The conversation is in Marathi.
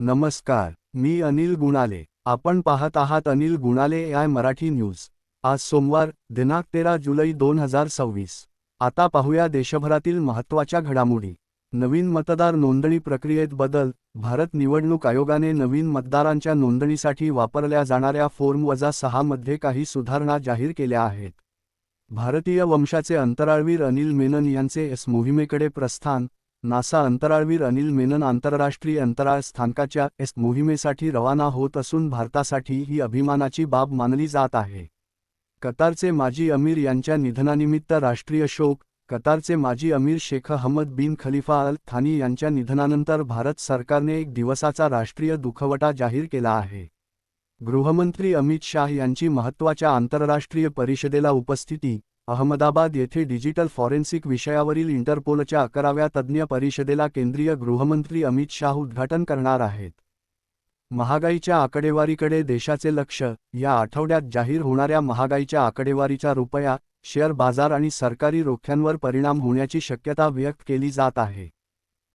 नमस्कार, मी अनिल गुणाले. आपण पाहत आहात अनिल गुणाले AI मराठी न्यूज. आज सोमवार, दिनांक 13 जुलै 2026. आता पाहूया देशभरातील महत्त्वाच्या घडामोडी. नवीन मतदार नोंदणी प्रक्रियेत बदल. भारत निवडणूक आयोगाने नवीन मतदारांच्या नोंदणीसाठी वापरल्या जाणाऱ्या फॉर्म -6 मध्ये काही सुधारणा जाहीर केल्या आहेत. भारतीय वंशाचे अंतराळवीर अनिल मेनन यांचे एस मोहिमेकडे प्रस्थान. नासा अंतराळवीर अनिल मेनन आंतरराष्ट्रीय अंतराळ स्थानकाच्या एस मोहिमेसाठी रवाना होत असून भारतासाठी ही अभिमानाची बाब मानली जात आहे. कतारचे माजी अमीर यांच्या निधनानिमित्त राष्ट्रीय शोक. कतारचे माजी अमीर शेख हमद बिन खलिफा अल थानी यांच्या निधनानंतर भारत सरकारने 1 दिवसाचा राष्ट्रीय दुखवटा जाहीर केला आहे. गृहमंत्री अमित शाह यांची महत्त्वाच्या आंतरराष्ट्रीय परिषदेला उपस्थिती. अहमदाबाद येथे डिजिटल फॉरेन्सिक विषयावरील इंटरपोलच्या 11व्या तज्ज्ञ परिषदेला केंद्रीय गृहमंत्री अमित शाह उद्घाटन करणार आहेत. महागाईच्या आकडेवारीकडे देशाचे लक्ष. या आठवड्यात जाहीर होणाऱ्या महागाईच्या आकडेवारीचा रुपया, शेअर बाजार आणि सरकारी रोख्यांवर परिणाम होण्याची शक्यता व्यक्त केली जात आहे.